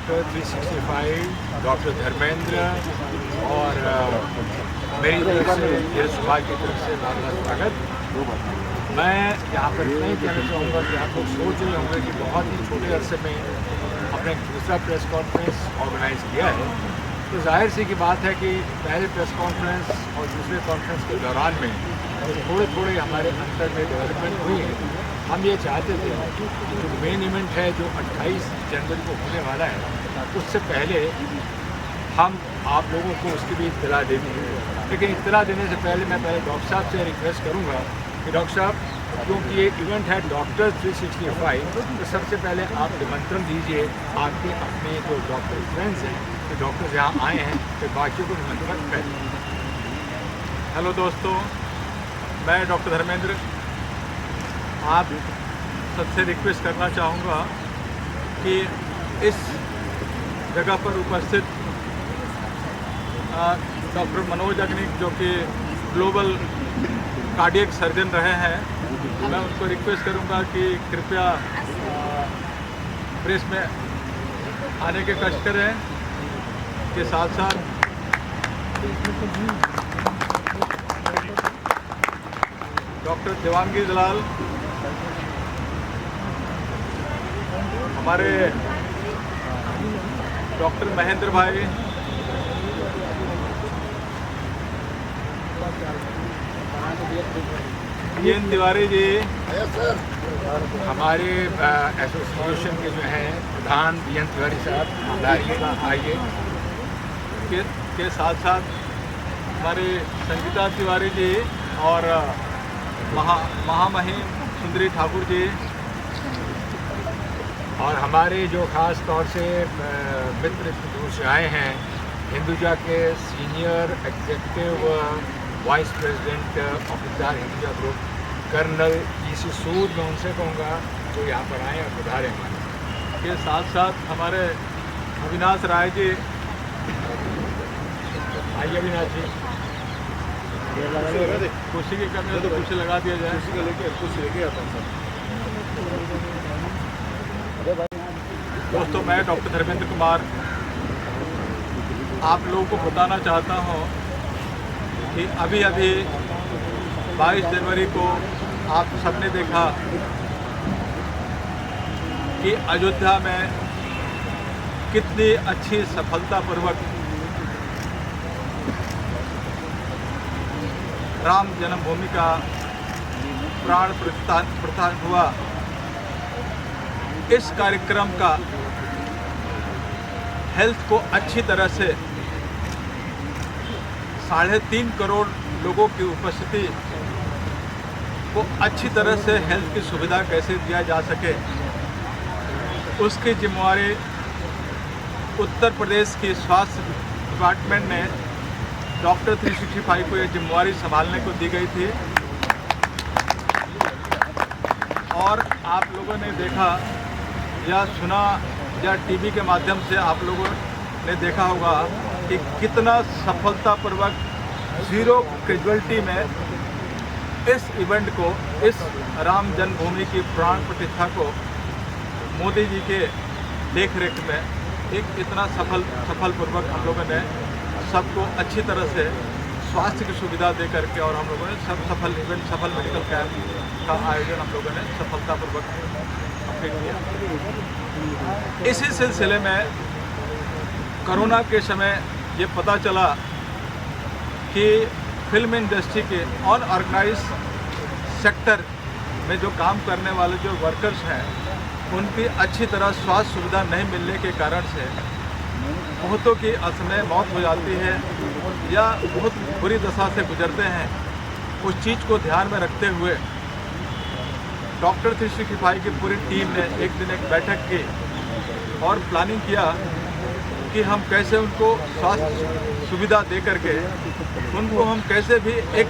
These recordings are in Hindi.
डॉक्टर 365, डॉक्टर धर्मेंद्र और मेरी तरफ से ये सुबह की तरफ से बहुत बहुत स्वागत। मैं यहाँ पर इतना ही कहना चाहूँगा कि आप लोग सोच रहे होंगे कि बहुत ही छोटे अरसे में अपने दूसरा प्रेस कॉन्फ्रेंस ऑर्गेनाइज़ किया है, तो जाहिर सी की बात है कि पहले प्रेस कॉन्फ्रेंस और दूसरे कॉन्फ्रेंस के दौरान में थोड़े थोड़े हमारे अंतर में डेवलपमेंट हुई है। हम ये चाहते थे कि जो मेन इवेंट है जो 28 जनवरी को होने वाला है, उससे पहले हम आप लोगों को उसकी भी इत्तला दे देंगे। लेकिन इत्तला देने से पहले मैं डॉक्टर साहब से रिक्वेस्ट करूँगा कि डॉक्टर साहब, क्योंकि ये इवेंट है डॉक्टर 365, तो सबसे पहले आप निमंत्रण दीजिए आपके अपने जो डॉक्टर फ्रेंड्स हैं, जो डॉक्टर्स यहाँ आए हैं, फिर बाकियों को निमंत्रण करें। हेलो दोस्तों, मैं डॉक्टर धर्मेंद्र आप सबसे रिक्वेस्ट करना चाहूँगा कि इस जगह पर उपस्थित डॉक्टर मनोज अग्निक, जो कि ग्लोबल कार्डियक सर्जन रहे हैं, मैं उनको रिक्वेस्ट करूँगा कि कृपया प्रेस में आने के कष्ट करें। के साथ साथ डॉक्टर देवांगी दलाल, हमारे डॉक्टर महेंद्र भाई, एन तिवारी जी, हमारे एसोसिएशन के जो हैं प्रधान एन तिवारी साहब आइए। के साथ साथ हमारे संगीता तिवारी जी और महामहिम सुंदरी ठाकुर जी, और हमारे जो ख़ास तौर से मित्र दूर से आए हैं, हिंदुजा के senior executive vice president of इफ्तार Hinduja group colonel E C Sood, मैं उनसे कहूँगा जो यहाँ पर आए और पधारे हमारे। के साथ साथ हमारे अविनाश राय जी, आइए अविनाश जी। कुर्सी की कमी है तो कुर्सी लगा दिया जाए। दोस्तों, मैं डॉक्टर धर्मेंद्र कुमार आप लोगों को बताना चाहता हूँ कि अभी 22 जनवरी को आप सबने देखा कि अयोध्या में कितनी अच्छी सफलतापूर्वक राम जन्मभूमि का प्राण प्रतिष्ठान हुआ। इस कार्यक्रम का हेल्थ को अच्छी तरह से 3.5 करोड़ लोगों की उपस्थिति को अच्छी तरह से हेल्थ की सुविधा कैसे दिया जा सके, उसकी जिम्मेवारी उत्तर प्रदेश की स्वास्थ्य डिपार्टमेंट ने डॉक्टर 365 को ये जिम्मेवारी संभालने को दी गई थी। और आप लोगों ने देखा या सुना या टीवी के माध्यम से आप लोगों ने देखा होगा कि कितना सफलतापूर्वक ज़ीरो कैजुअल्टी में इस इवेंट को, इस राम जन्मभूमि की प्राण प्रतिष्ठा को मोदी जी के देखरेख में एक इतना सफलपूर्वक हम लोगों ने सबको अच्छी तरह से स्वास्थ्य की सुविधा दे करके, और हम लोगों ने सफल मेडिकल कैंप का आयोजन हम लोगों ने सफलतापूर्वक कंप्लीट किया। इसी सिलसिले में कोरोना के समय ये पता चला कि फिल्म इंडस्ट्री के अनऑर्गेनाइज सेक्टर में जो काम करने वाले जो वर्कर्स हैं, उनकी अच्छी तरह स्वास्थ्य सुविधा नहीं मिलने के कारण से बहुतों की असमय मौत हो जाती है या बहुत बुरी दशा से गुजरते हैं। उस चीज़ को ध्यान में रखते हुए डॉक्टर 365 की पूरी टीम ने एक दिन एक बैठक की और प्लानिंग किया कि हम कैसे उनको स्वास्थ्य सुविधा दे करके उनको हम कैसे भी एक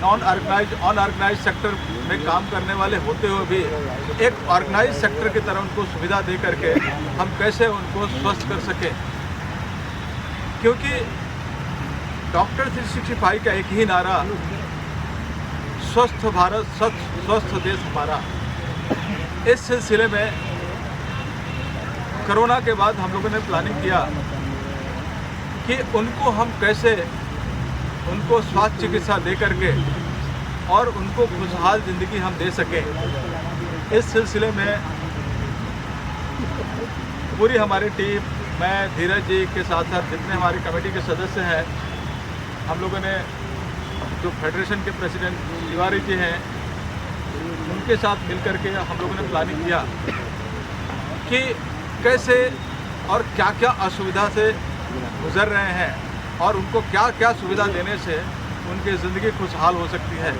अनऑर्गेनाइज सेक्टर में काम करने वाले होते हुए भी एक ऑर्गेनाइज सेक्टर की तरह उनको सुविधा दे करके हम कैसे उनको स्वस्थ कर सकें। क्योंकि डॉक्टर 365 का एक ही नारा, स्वस्थ भारत स्वस्थ देश हमारा। इस सिलसिले में कोरोना के बाद हम लोगों ने प्लानिंग किया कि उनको हम कैसे उनको स्वास्थ्य चिकित्सा दे करके और उनको खुशहाल ज़िंदगी हम दे सकें। इस सिलसिले में पूरी हमारी टीम, मैं धीरज जी के साथ साथ जितने हमारी कमेटी के सदस्य हैं, हम लोगों ने जो फेडरेशन के प्रेसिडेंट तिवारी जी हैं उनके साथ मिलकर के हम लोगों ने प्लानिंग किया कि कैसे और क्या क्या असुविधा से गुजर रहे हैं और उनको क्या क्या सुविधा देने से उनकी ज़िंदगी खुशहाल हो सकती है।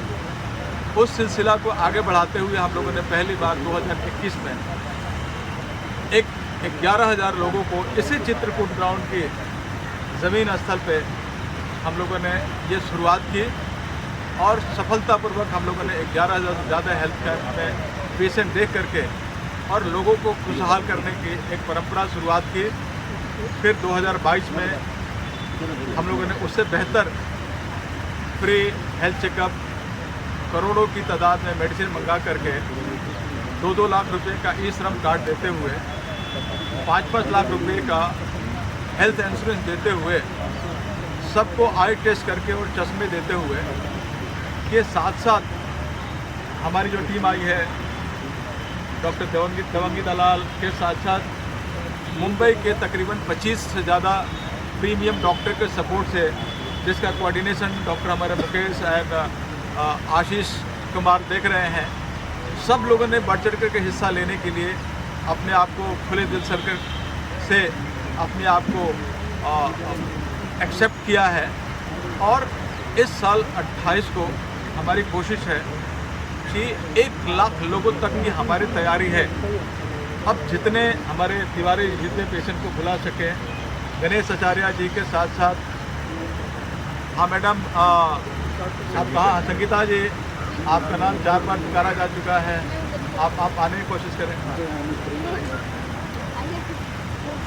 उस सिलसिला को आगे बढ़ाते हुए हम लोगों ने पहली बार 2021 में 11,000 लोगों को इसी चित्रकूट ग्राउंड की ज़मीन स्थल पे हम लोगों ने ये शुरुआत की और सफलतापूर्वक हम लोगों ने 11,000 से ज़्यादा हेल्थ कैंप में पेशेंट देख करके और लोगों को खुशहाल करने की एक परंपरा शुरुआत की। फिर 2022 में हम लोगों ने उससे बेहतर फ्री हेल्थ चेकअप, करोड़ों की तादाद में मेडिसिन मंगा करके 2-2 लाख रुपए का ई श्रम कार्ड देते हुए 5-5 लाख रुपए का हेल्थ इंश्योरेंस देते हुए सबको आई टेस्ट करके और चश्मे देते हुए के साथ साथ हमारी जो टीम आई है डॉक्टर देवंगी दलाल के साथ साथ मुंबई के तकरीबन 25 से ज़्यादा प्रीमियम डॉक्टर के सपोर्ट से, जिसका कोऑर्डिनेशन डॉक्टर हमारे मुकेश एंड आशीष कुमार देख रहे हैं। सब लोगों ने बढ़ चढ़ कर के हिस्सा लेने के लिए अपने आप को खुले दिल से अपने आप को एक्सेप्ट किया है और इस साल 28 को हमारी कोशिश है कि 1 लाख लोगों तक की हमारी तैयारी है। अब जितने हमारे तिवारी जितने पेशेंट को बुला सकें, गणेश आचार्य जी के साथ साथ, हाँ मैडम आप कहाँ, संगीता जी आपका नाम 4 बार पुकारा जा चुका है, आप आने की कोशिश करें।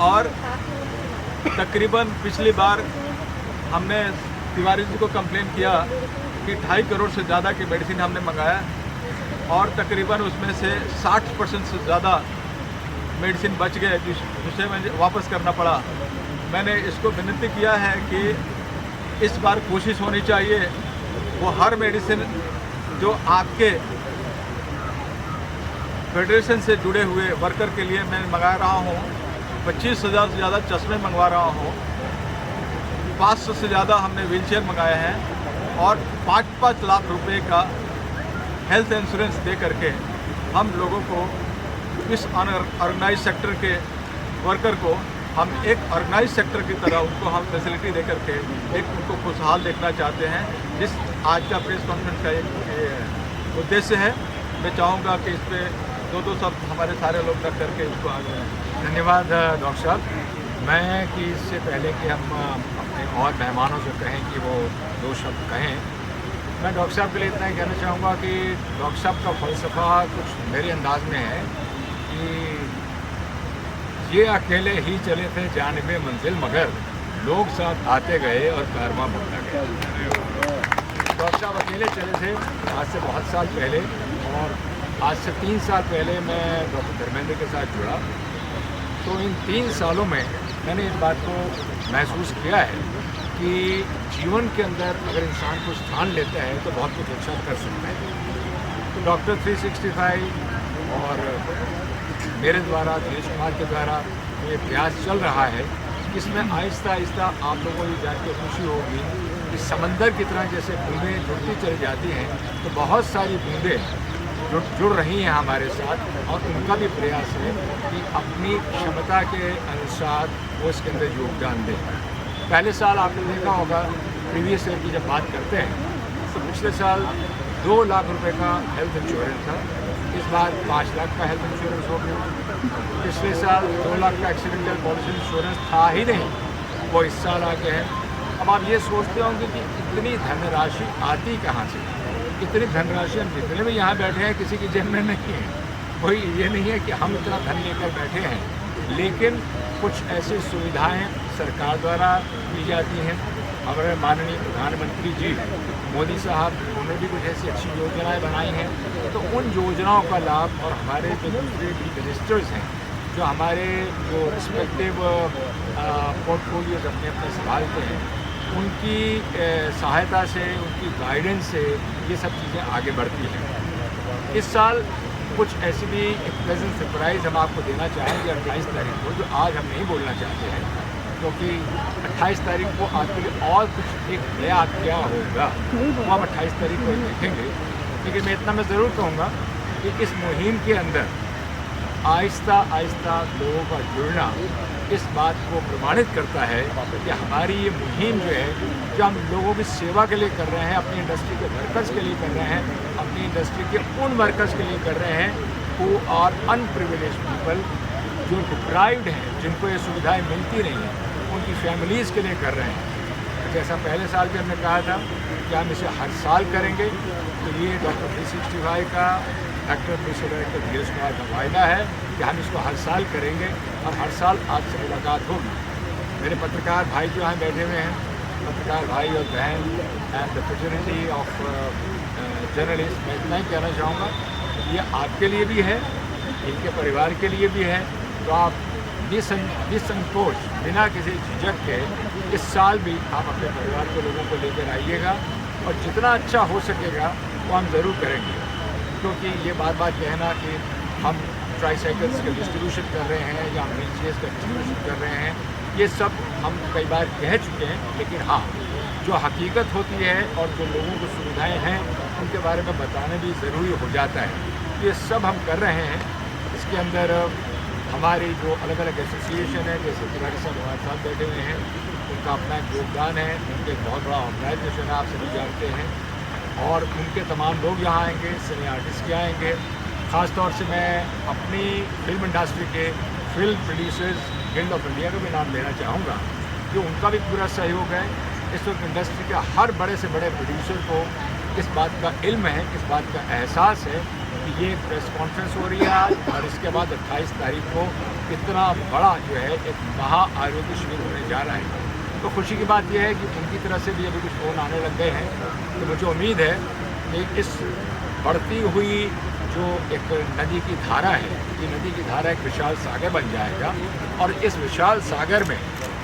और तकरीबन पिछली बार हमने तिवारी जी को कंप्लेन किया कि 2.5 करोड़ से ज़्यादा की मेडिसिन हमने मंगाया और तकरीबन उसमें से 60% से ज़्यादा मेडिसिन बच गए जिसे मुझे वापस करना पड़ा। मैंने इसको विनती किया है कि इस बार कोशिश होनी चाहिए वो हर मेडिसिन जो आपके फेडरेशन से जुड़े हुए वर्कर के लिए मैं मंगा रहा हूँ। 25,000 से ज़्यादा चश्मे मंगवा रहा हूँ, 500 से ज़्यादा हमने व्हीलचेयर मंगाए हैं और 5-5 लाख रुपए का हेल्थ इंश्योरेंस दे करके हम लोगों को, इस ऑर्गेनाइज सेक्टर के वर्कर को हम एक ऑर्गेनाइज सेक्टर की तरह उनको हम फैसिलिटी दे करके एक उनको खुशहाल देखना चाहते हैं, जिस आज का प्रेस कॉन्फ्रेंस का एक उद्देश्य है। मैं चाहूँगा कि इस पर 2-2 शब्द हमारे सारे लोग रख करके इसको आगे बढ़ाएं। धन्यवाद डॉक्टर साहब। मैं कि इससे पहले कि हम अपने और मेहमानों से कहें कि वो 2 शब्द कहें, मैं डॉक्टर साहब के लिए इतना ही कहना चाहूँगा कि डॉक्टर साहब का फ़लसफ़ा कुछ मेरे अंदाज में है कि ये अकेले ही चले थे जानिबे मंजिल, मगर लोग साथ आते गए और कारवां बढ़ता गया। डॉक्टर साहब अकेले चले थे आज से बहुत साल पहले, और आज से 3 साल पहले मैं डॉक्टर धर्मेंद्र के साथ जुड़ा। तो इन 3 सालों में मैंने इस बात को महसूस किया है कि जीवन के अंदर अगर इंसान को स्थान लेता है तो बहुत कुछ अच्छा कर सकता है। तो डॉक्टर 365 और मेरे द्वारा, धीरज कुमार के द्वारा ये प्रयास चल रहा है, इसमें आहिस्ता आहिस्ता आप लोगों को ये जान के खुशी होगी कि समंदर की तरह जैसे बूंदें जुड़ती चली जाती हैं, तो बहुत सारी बूंदें जुड़ रही हैं हमारे साथ, और उनका भी प्रयास है कि अपनी क्षमता के अनुसार वो इसके अंदर योगदान दें। पहले साल आपने देखा होगा, प्रीवियस ईयर की जब बात करते हैं तो पिछले साल 2 लाख रुपए का हेल्थ इंश्योरेंस था, इस बार 5 लाख का हेल्थ इंश्योरेंस हो गया। पिछले साल 2 लाख का एक्सीडेंटल पॉलिसी इंश्योरेंस था ही नहीं, वो इस साल आ गया है। अब आप ये सोचते होंगे कि इतनी धनराशि आती कहाँ से? इतनी धनराशि हम जितने भी यहाँ बैठे हैं किसी की जेब में नहीं है। कोई ये नहीं है कि हम इतना धन लेकर बैठे हैं, लेकिन कुछ ऐसी सुविधाएं सरकार द्वारा की जाती हैं। हमारे माननीय प्रधानमंत्री जी मोदी साहब, उन्होंने भी कुछ ऐसी अच्छी योजनाएं बनाई हैं, तो उन योजनाओं का लाभ, और हमारे जो दूसरे भी मिनिस्टर्स हैं जो हमारे जो रिस्पेक्टिव पोर्टफोलियोज अपने अपने संभालते हैं, उनकी सहायता से, उनकी गाइडेंस से ये सब चीज़ें आगे बढ़ती हैं। इस साल कुछ ऐसी भी एक प्लेजेंट सरप्राइज़ हम आपको देना चाहेंगे 28 तारीख को, जो आज हम नहीं बोलना चाहते हैं, क्योंकि 28 तारीख को आपके लिए और कुछ एक नया क्या होगा वो हम 28 तारीख को देखेंगे। लेकिन मैं इतना ज़रूर कहूँगा कि इस मुहिम के अंदर आहिस्ता आहिस्ता लोगों का जुड़ना इस बात को प्रमाणित करता है कि हमारी ये मुहिम जो है, जो हम लोगों की सेवा के लिए कर रहे हैं, अपनी इंडस्ट्री के वर्कर्स के लिए कर रहे हैं, अपनी इंडस्ट्री के उन वर्कर्स के लिए कर रहे हैं हु आर अनप्रिविलेज पीपल, जो डिप्राइव्ड हैं, जिनको ये सुविधाएं मिलती नहीं हैं, उनकी फैमिलीज़ के लिए कर रहे हैं। जैसा पहले साल भी हमने कहा था कि हम इसे हर साल करेंगे, तो ये डॉक्टर 365 का एक्टर प्रोड्यूसर डायरेक्टर धीरज कुमार का वायदा है कि हम इसको हर साल करेंगे और हर साल आपसे मुलाकात होगी। मेरे पत्रकार भाई जो यहाँ बैठे हुए हैं, पत्रकार भाई और बहन and the fraternity of journalist, मैं इतना ही कहना चाहूँगा, ये आपके लिए भी है, इनके परिवार के लिए भी है। तो आप निसंकोच, बिना किसी झिझक के इस साल भी आप अपने परिवार के लोगों को लेकर आइएगा और जितना अच्छा हो सकेगा वो हम ज़रूर करेंगे। क्योंकि ये बार बार कहना कि हम ट्राईसाइकिल्स का डिस्ट्रीब्यूशन कर रहे हैं या व्हील चेयर्स का डिस्ट्रीब्यूशन कर रहे हैं, ये सब हम कई बार कह चुके हैं, लेकिन हाँ, जो हकीकत होती है और जो लोगों को सुविधाएं हैं उनके बारे में बताना भी ज़रूरी हो जाता है। ये सब हम कर रहे हैं। इसके अंदर हमारी जो अलग अलग एसोसिएशन है, जैसे तिवारी साहब हमारे साथ बैठे हुए हैं, उनका अपना एक योगदान है, उनके बहुत बड़ा ऑर्गेनाइजेशन है, आप सभी जानते हैं, और उनके तमाम लोग यहाँ आएंगे, सिने आर्टिस्ट के आएंगे। ख़ास तौर से मैं अपनी फिल्म इंडस्ट्री के film producers guild of India का भी नाम लेना चाहूँगा, कि उनका भी पूरा सहयोग है। इस वक्त इंडस्ट्री के हर बड़े से बड़े प्रोड्यूसर को इस बात का इल्म है, इस बात का एहसास है कि ये प्रेस कॉन्फ्रेंस हो रही है आज, और इसके बाद 28 तारीख को इतना बड़ा जो है एक महा आरोग्य शिविर होने जा रहा है। तो खुशी की बात यह है कि उनकी तरफ से भी अभी कुछ फ़ोन आने लग गए हैं, तो मुझे उम्मीद है कि इस बढ़ती हुई जो एक नदी की धारा है, ये नदी की धारा एक विशाल सागर बन जाएगा, और इस विशाल सागर में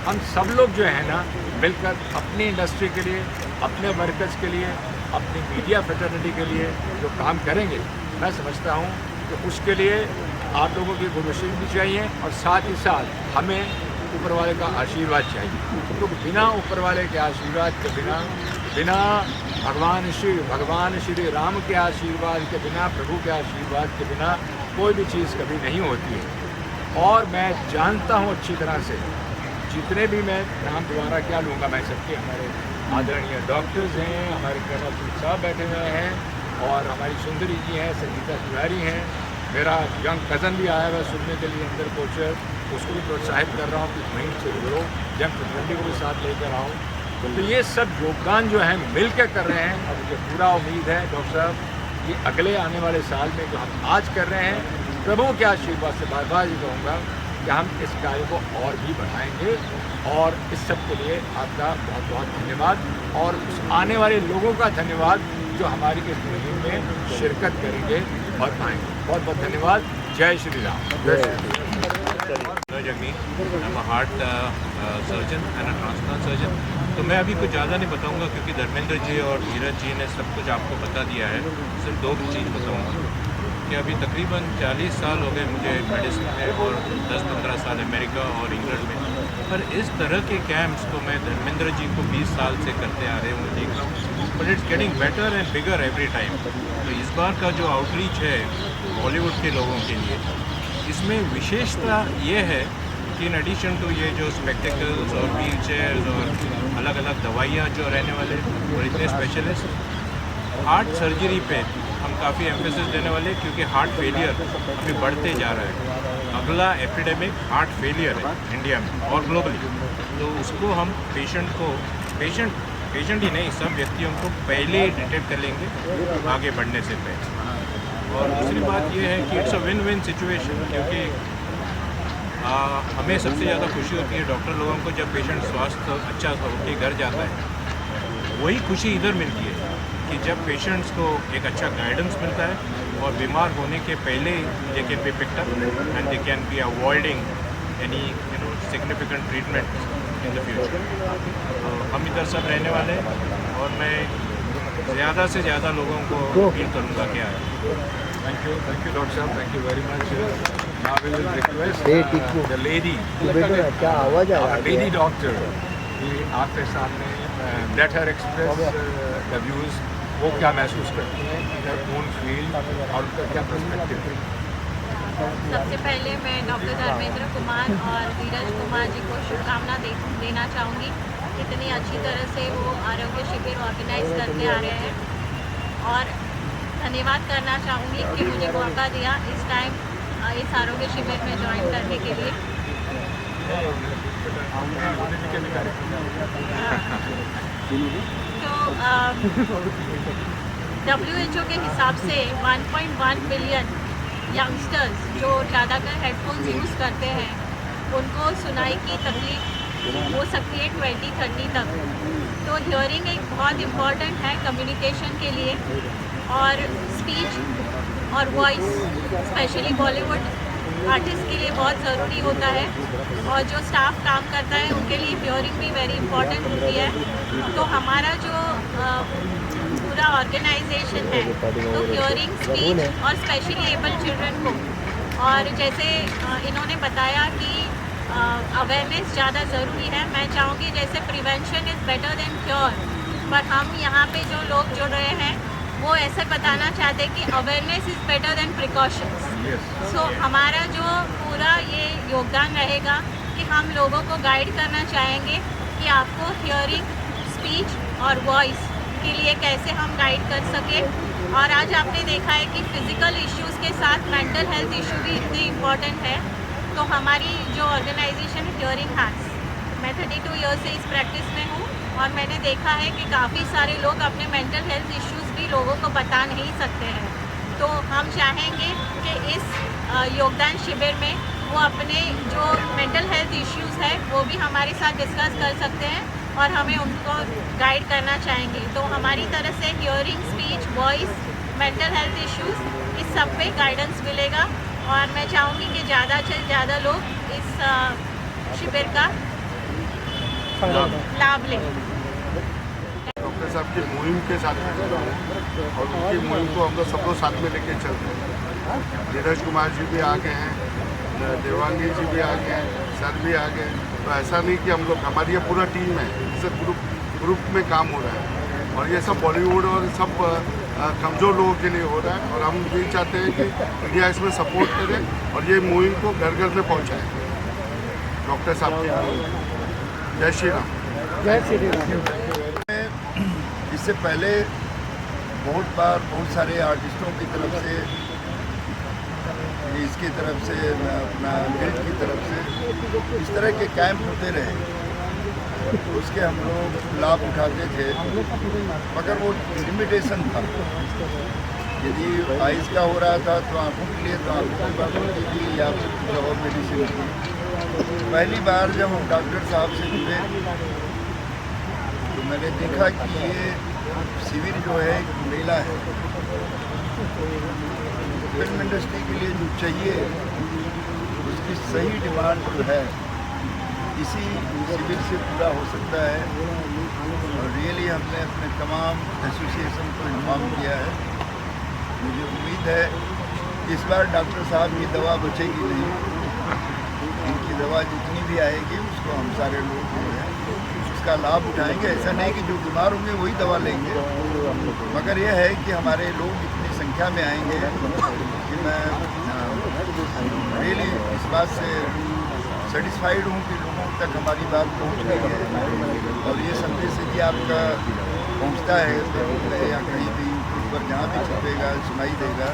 हम सब लोग जो है ना मिलकर अपनी इंडस्ट्री के लिए, अपने वर्कर्स के लिए, अपनी मीडिया फ्रेटर्निटी के लिए जो काम करेंगे, मैं समझता हूँ कि उसके लिए आप लोगों की गुड विशेस भी चाहिए, और साथ ही साथ हमें ऊपर वाले का आशीर्वाद चाहिए। तो बिना ऊपर वाले के आशीर्वाद के बिना भगवान श्री राम के आशीर्वाद के बिना, प्रभु के आशीर्वाद के बिना कोई भी चीज़ कभी नहीं होती है। और मैं जानता हूँ अच्छी तरह से, जितने भी मैं नाम दोबारा क्या लूँगा, मैं सबके हमारे आदरणीय डॉक्टर्स हैं, हमारे कर्नल साहब बैठे हुए हैं, और हमारी सुंदरी जी हैं, संगीता तिवारी हैं, मेरा यंग कज़न भी आया हुआ सुनने के लिए अंदर कोचर, उसको भी प्रोत्साहित कर रहा हूँ कि वहीं से जुड़ो, यंग फ्रेटर्निटी को भी साथ लेकर आओ। तो ये सब योगदान जो है मिल के कर रहे हैं, और मुझे पूरा उम्मीद है डॉक्टर साहब कि अगले आने वाले साल में जो हम आज कर रहे हैं, प्रभु के आशीर्वाद से बार बार ये कहूँगा कि हम इस कार्य को और भी बढ़ाएंगे। और इस सब के लिए आपका बहुत बहुत धन्यवाद, और उस आने वाले लोगों का धन्यवाद जो हमारी इस मुहिम में शिरकत करेंगे और आएंगे। बहुत बहुत धन्यवाद। जय श्री राम। जय Shri Ram. I'm a heart surgeon and a transplant surgeon। तो मैं अभी कुछ ज़्यादा नहीं बताऊंगा, क्योंकि धर्मेंद्र जी और धीरज जी ने सब कुछ आपको बता दिया है। सिर्फ दो चीज़ बताऊंगा कि अभी तकरीबन 40 साल हो गए मुझे मेडिसिन में, और 10-15 साल अमेरिका और इंग्लैंड में। पर इस तरह के कैंप्स तो मैं धर्मेंद्र जी को 20 साल से करते आ रहे हूँ, देख रहा हूँ, but it's getting better and bigger every time. तो इस बार का जो आउटरीच है बॉलीवुड के लोगों के लिए, इसमें विशेषता ये है कि इन एडिशन टू ये जो स्पेक्टिकल्स और व्हील चेयर्स और अलग अलग दवाइयाँ जो रहने वाले और इतने स्पेशलिस्ट, हार्ट सर्जरी पे हम काफ़ी एम्फेसिस देने वाले, क्योंकि हार्ट फेलियर अभी बढ़ते जा रहा है। अगला एपिडेमिक हार्ट फेलियर है इंडिया में और ग्लोबली। तो उसको हम पेशेंट ही नहीं, सब व्यक्तियों को पहले ही डिटेक्ट कर लेंगे आगे बढ़ने से पहले। और दूसरी बात यह है कि it's a win win situation, क्योंकि हमें सबसे ज़्यादा खुशी होती है डॉक्टर लोगों को जब पेशेंट स्वास्थ्य अच्छा होकर घर जाता है। वही खुशी इधर मिलती है कि जब पेशेंट्स को एक अच्छा गाइडेंस मिलता है, और बीमार होने के पहले they can be picked up and they can be avoiding any significant treatment in the future. तो हम इधर सब रहने वाले हैं और मैं ज़्यादा से ज़्यादा लोगों को अपील करूँगा क्या है। Thank you, Dr. Saab. Thank you very much. Now we will request the lady, क्या आवाज आ our lady doctor, कि आपके सामने let her express the views. वो क्या महसूस करती हैं, their own field और उनका क्या perspective है। सबसे पहले मैं डॉक्टर धर्मेंद्र कुमार और धीरज कुमार जी को शुभकामना देना चाहूँगी। इतनी अच्छी तरह से वो आरोग्य शिविर ऑर्गेनाइज करते आ रहे हैं और धन्यवाद करना चाहूँगी कि मुझे मौका दिया इस टाइम इस आरोग्य शिविर में ज्वाइन करने के लिए। तो WHO के हिसाब से 1.1 बिलियन यंगस्टर्स जो ज़्यादातर हेडफोन्स यूज़ करते हैं उनको सुनाई की तकलीफ हो सकती है 2030 तक। तो हियरिंग एक बहुत इम्पॉर्टेंट है कम्युनिकेशन के लिए और स्पीच और वॉइस स्पेशली बॉलीवुड आर्टिस्ट के लिए बहुत ज़रूरी होता है और जो स्टाफ काम करता है उनके लिए हियरिंग भी वेरी इम्पॉर्टेंट होती है। तो हमारा जो पूरा ऑर्गेनाइजेशन है तो हियरिंग स्पीच और स्पेशली एबल चिल्ड्रन को और जैसे इन्होंने बताया कि अवेयरनेस ज़्यादा ज़रूरी है। मैं चाहूँगी जैसे prevention is better than cure, पर हम यहाँ पे जो लोग जुड़ रहे हैं वो ऐसे बताना चाहते हैं कि awareness is better than precautions. So हमारा जो पूरा ये योगदान रहेगा कि हम लोगों को गाइड करना चाहेंगे कि आपको हियरिंग स्पीच और वॉइस के लिए कैसे हम गाइड कर सकें। और आज आपने देखा है कि फिज़िकल इश्यूज़ के साथ मेंटल हेल्थ इशू भी इतनी इम्पॉर्टेंट है। तो हमारी जो ऑर्गेनाइजेशन हियरिंग हैज़, मैं 32 ईयर्स से इस प्रैक्टिस में हूँ और मैंने देखा है कि काफ़ी सारे लोग अपने मेंटल हेल्थ इश्यूज़ भी लोगों को बता नहीं सकते हैं। तो हम चाहेंगे कि इस योगदान शिविर में वो अपने जो मेंटल हेल्थ इश्यूज़ है वो भी हमारे साथ डिस्कस कर सकते हैं और हमें उनको गाइड करना चाहेंगे। तो हमारी तरफ से hearing speech voice mental health issues इस सब पे गाइडेंस मिलेगा और मैं चाहूँगी कि ज़्यादा से ज़्यादा लोग इस शिविर का लाभ लें। डॉक्टर साहब की मुहिम के साथ में चल रहे हैं और उनकी मुहिम को हम लोग सब लोग साथ में लेके चलते हैं। धीरज कुमार जी भी आ गए हैं, देवांगी जी भी आ गए हैं, सर भी आ गए। तो ऐसा नहीं कि हम लोग, हमारी ये पूरा टीम है, जैसे ग्रुप में काम हो रहा है और ये सब बॉलीवुड और सब कमज़ोर लोगों के लिए हो रहा है और हम यही चाहते हैं कि इंडिया इसमें सपोर्ट करे और ये मुहिम को घर घर में पहुँचाए। डॉक्टर साहब की मुहिम। जय श्री राम। जय श्री राम। इससे पहले बहुत बार बहुत सारे आर्टिस्टों की तरफ से, इसकी तरफ से, अपना गिल्ड की तरफ से इस तरह के कैंप होते रहे, उसके हम लोग लाभ उठाते थे, मगर वो लिमिटेशन था। यदि आइज़ का हो रहा था तो आँखों के लिए तो आँखों की बात होती थी या फिर कुछ और मेडिसिन थी। पहली बार जब हम डॉक्टर साहब से जुड़े तो मैंने देखा कि ये शिविर जो है एक मेला है। फिल्म इंडस्ट्री के लिए जो चाहिए उसकी सही डिमांड जो है इसी शिविर से पूरा हो सकता है और रियली हमने अपने तमाम एसोसिएशन को इन्फॉर्म किया है। मुझे उम्मीद है कि इस बार डॉक्टर साहब की दवा बचेगी नहीं, इनकी दवा जितनी भी आएगी उसको हम सारे लोग जो है उसका लाभ उठाएंगे। ऐसा नहीं कि जो बीमार होंगे वही दवा लेंगे, मगर यह है कि हमारे लोग इतनी संख्या में आएंगे कि मैं रियली इस बात से सेटिस्फाइड हूँ कि लोगों तक हमारी बात पहुँच रही है और ये संदेश यदि आपका पहुँचता है फेसबुक में या कहीं भी यूट्यूब पर जहाँ भी छपेगा सुनाई देगा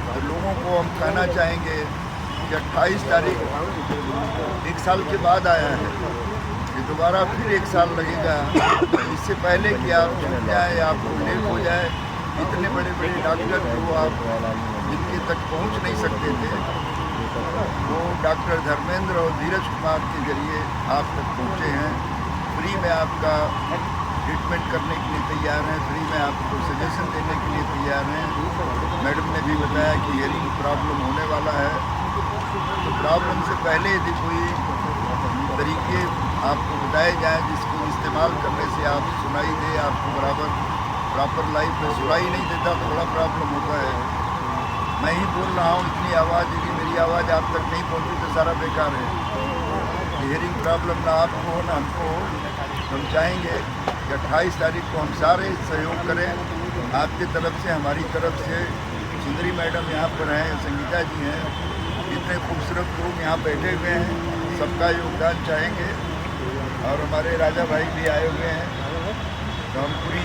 तो लोगों को हम कहना चाहेंगे कि 28 तारीख 1 साल के बाद आया है, ये दोबारा फिर 1 साल लगेगा। इससे पहले कि आप छूट जाए या आपको लेट हो जाए, इतने बड़े बड़े डॉक्टर जो आप जिनके तक पहुँच नहीं सकते थे वो डॉक्टर धर्मेंद्र और धीरज कुमार के जरिए आप तक पहुँचे हैं। फ्री में आपका ट्रीटमेंट करने के लिए तैयार हैं, फ्री में आपको सजेशन देने के लिए तैयार हैं। मैडम ने भी बताया कि हियरिंग प्रॉब्लम होने वाला है, तो प्रॉब्लम से पहले यदि कोई तरीके आपको बताए जाएँ जिसको इस्तेमाल करने से आप सुनाई दे, आपको बराबर प्रॉपर लाइफ में सुनाई नहीं देता तो बड़ा प्रॉब्लम होता है। मैं ही बोल रहा हूँ, इतनी आवाज़, यदि मेरी आवाज़ आप तक नहीं पहुँची तो सारा बेकार है। हियरिंग प्रॉब्लम ना आपको हो ना हमको हो। हम चाहेंगे कि 28 तारीख को हम सारे सहयोग करें, आपकी तरफ से, हमारी तरफ से। सुंदरी मैडम यहाँ पर हैं, संगीता जी हैं, इतने खूबसूरत लोग यहाँ बैठे हुए हैं, सबका योगदान चाहेंगे। और हमारे राजा भाई भी आए हुए हैं, तो हम पूरी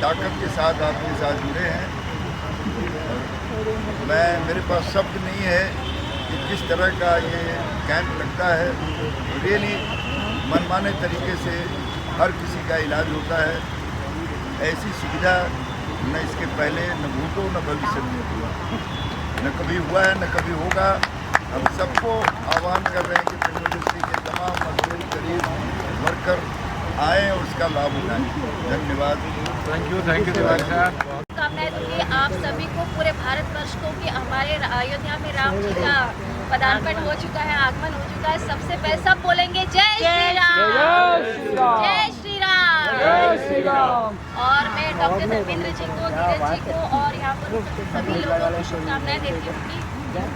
ताकत के साथ आपके साथ जुड़े हैं। मेरे पास शब्द नहीं है कि किस तरह का ये कैंप लगता है। रियली मनमाने तरीके से हर किसी का इलाज होता है। ऐसी सुविधा न इसके पहले न भूतो न भविष्य में हुआ, न कभी हुआ है न कभी होगा। हम सबको आह्वान कर रहे हैं कि यूनिवर्सिटी के तमाम मजदूर गरीब वर्कर आएँ और उसका लाभ उठाएं। धन्यवाद। थैंक यू तिवारी साहब। शुभकामनाएं दूंगी आप सभी को, पूरे भारतवर्ष को, कि हमारे अयोध्या में राम जी का पदार्पण हो चुका है, आगमन हो चुका है। सबसे पहले सब बोलेंगे जय श्री राम, जय श्री राम, जय श्री राम। और मैं डॉक्टर धर्मेंद्र जी को, धीरज जी को और यहाँ पर सभी लोगों को शुभकामनाएं देती हूँ कि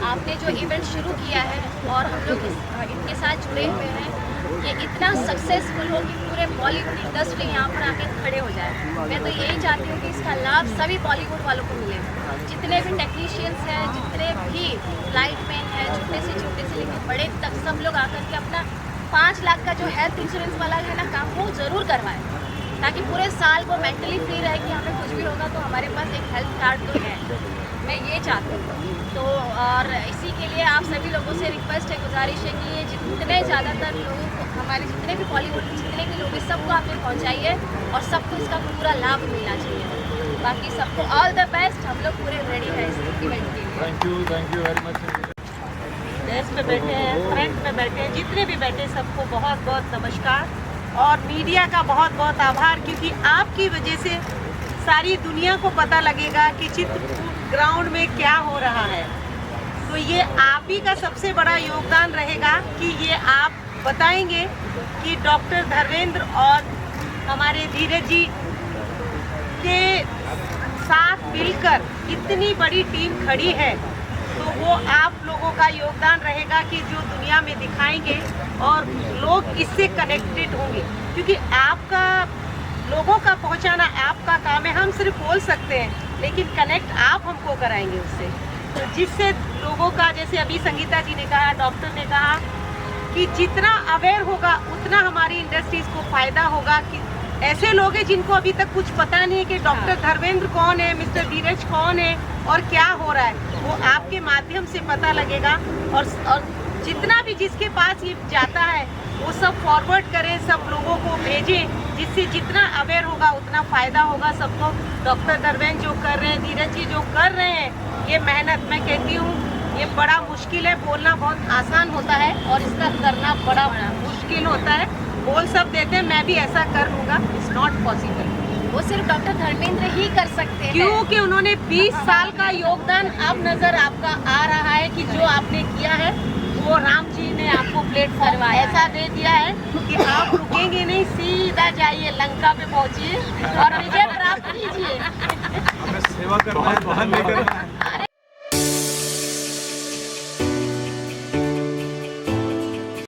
आपने जो इवेंट शुरू किया है और हम लोग इनके साथ जुड़े हुए हैं, ये इतना सक्सेसफुल हो कि पूरे बॉलीवुड इंडस्ट्री यहाँ पर आके खड़े हो जाए। मैं तो यही चाहती हूँ कि इसका लाभ सभी बॉलीवुड वालों को मिले। जितने भी टेक्नीशियंस हैं, जितने भी लाइटमैन हैं, छोटे से लेकर बड़े तक, सब लोग आकर के अपना 5 लाख का जो हेल्थ इंश्योरेंस वाला है ना काम, वो ज़रूर करवाएं, ताकि पूरे साल वो मेंटली फ्री रहे कि हमें कुछ भी होगा तो हमारे पास एक हेल्थ कार्ड तो है। मैं ये चाहती हूँ। तो और इसी के लिए आप सभी लोगों से रिक्वेस्ट है, गुजारिश है कि ये जितने ज़्यादातर लोगों को, हमारे जितने भी बॉलीवुड जितने भी लोग हैं, सबको आप ये पहुँचाइए और सबको इसका पूरा लाभ मिलना चाहिए। बाकी सबको ऑल द बेस्ट। हम लोग पूरे रेडी हैं इस इवेंट के लिए। Thank you very much. Desk पे बैठे हैं, फ्रंट पे बैठे हैं, जितने भी बैठे सबको बहुत बहुत नमस्कार और मीडिया का बहुत बहुत आभार, क्योंकि आपकी वजह से सारी दुनिया को पता लगेगा कि चित्रकूट ग्राउंड में क्या हो रहा है। तो ये आप ही का सबसे बड़ा योगदान रहेगा कि ये आप बताएंगे कि डॉक्टर धर्मेंद्र और हमारे धीरज जी के साथ मिलकर इतनी बड़ी टीम खड़ी है, तो वो आप लोगों का योगदान रहेगा कि जो दुनिया में दिखाएंगे और लोग इससे कनेक्टेड होंगे, क्योंकि आपका लोगों का पहुंचाना आपका काम है। हम सिर्फ बोल सकते हैं, लेकिन कनेक्ट आप हमको कराएंगे उससे, तो जिससे लोगों का, जैसे अभी संगीता जी ने कहा, डॉक्टर ने कहा कि जितना अवेयर होगा उतना हमारी इंडस्ट्रीज को फ़ायदा होगा। कि ऐसे लोग हैं जिनको अभी तक कुछ पता नहीं है कि डॉक्टर धर्मेंद्र कौन है, मिस्टर धीरज कौन है और क्या हो रहा है, वो आपके माध्यम से पता लगेगा। और जितना भी जिसके पास ये जाता है वो सब फॉरवर्ड करें, सब लोगों को भेजें, जिससे जितना अवेयर होगा उतना फ़ायदा होगा सबको। डॉक्टर धर्मेंद्र जो कर रहे हैं, धीरज जी जो कर रहे हैं, ये मेहनत, मैं कहती हूँ ये बड़ा मुश्किल है। बोलना बहुत आसान होता है और इसका करना बड़ा मुश्किल होता है। बोल सब देते हैं, मैं भी ऐसा कर लूँगा, इट्स नॉट पॉसिबल। वो सिर्फ डॉक्टर धर्मेंद्र ही कर सकते हैं, क्योंकि उन्होंने 20 साल का योगदान अब नज़र आपका आ रहा है कि जो आपने किया है वो राम जी ने आपको प्लेटफॉर्म ऐसा दे दिया है कि आप रुकेंगे नहीं, सीधा जाइए, लंका पे पहुंचिए और विजय प्राप्त कीजिए। हमें सेवा करना है, बहन नहीं करना है।